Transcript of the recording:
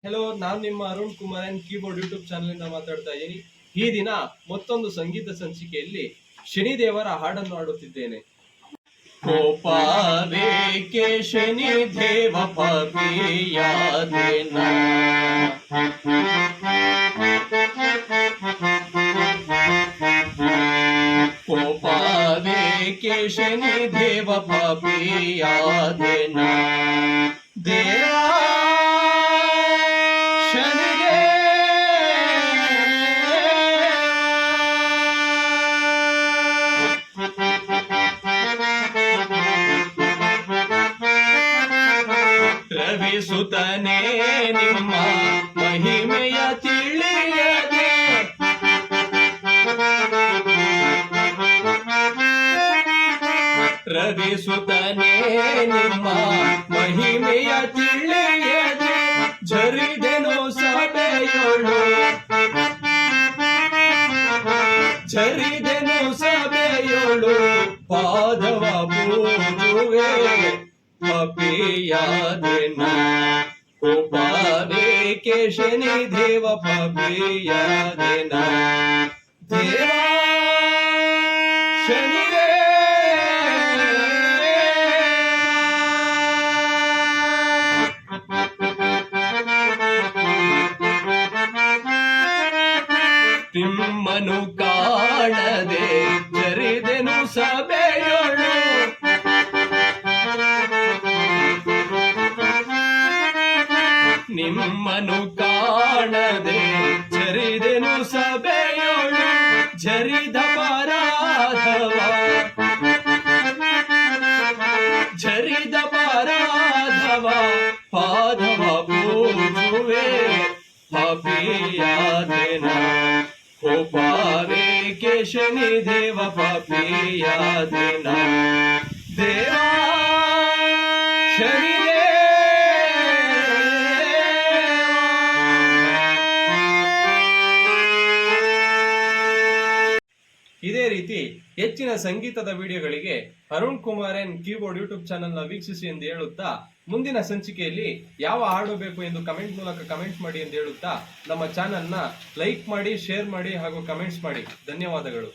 Hello, ನಾನು ನಿಮ್ಮ Arun Kumar and keyboard YouTube channel ಇಂದ ಮಾತಾಡ್ತಾ ಇದ್ದೀನಿ. ಈ ದಿನ ಮತ್ತೊಂದು ಸಂಗೀತ ಸಂಚಿಕೆಯಲ್ಲಿ ಶನಿದೇವರ ಹಾಡನ್ನು ಹಾಡುತ್ತಿದ್ದೇನೆ. ಕೋಪವೇಕೆ ಶನಿ ದೇವ ಪಾಪಿಯಾದೆನ, ಕೋಪವೇಕೆ ಶನಿ ದೇವ ಪಾಪಿಯಾದೆನ, ದೇವಾ ರವಿಸುತನೇ ನಿಮ್ಮ ಮಹಿಮೆಯ ತಿಳಿಯದೆ, ರವಿಸುತನೇ ನಿಮ್ಮ ಮಹಿಮೆಯ ತಿಳಿಯದೆ, ಝರಿದೆನು ಸಭೆಯೋಳು, ಝರಿದೆನು ಸಭೆಯೋಳು, ಪಾದವ ಪೂಜುವೆ ಪಾಪಿಯಾದೆನ, ಕೋಪವೇಕೆ ಶನಿ ದೇವ ಪಾಪಿಯಾದೆನ, ದೇವಾ ಶನಿದೇವ. ತಿಮ್ಮನು ಕಾಣದೆ ಜರಿದೆನು ಸಭೆಯೋಳು, ನಿಮ್ಮನು ಕಾಣದೆ ಜರಿದೆನು ಸಭೆಯೋಳು, ಜರಿದ ಪರಾಧವ, ಜರಿದ ಪರಾಧವ, ಪಾದವ ಪೂಜುವೆ ಪಾಪಿಯಾದೆನ, ಕೋಪವೇಕೆ ಶನಿ ದೇವ ಪಾಪಿಯಾದೆನ, ದೇವಾ ಶನಿದೇವ. ಇದೇ ರೀತಿ ಹೆಚ್ಚಿನ ಸಂಗೀತದ ವಿಡಿಯೋಗಳಿಗೆ Arun Kumar and keyboard YouTube channel ನ ವೀಕ್ಷಿಸಿ ಎಂದು ಹೇಳುತ್ತಾ, ಮುಂದಿನ ಸಂಚಿಕೆಯಲ್ಲಿ ಯಾವ ಹಾಡು ಬೇಕು ಎಂದು ಕಮೆಂಟ್ ಮೂಲಕ ಕಮೆಂಟ್ ಮಾಡಿ ಎಂದು ಹೇಳುತ್ತಾ, ನಮ್ಮ ಚಾನೆಲ್ ನ ಲೈಕ್ ಮಾಡಿ, ಶೇರ್ ಮಾಡಿ ಹಾಗೂ ಕಮೆಂಟ್ಸ್ ಮಾಡಿ. ಧನ್ಯವಾದಗಳು.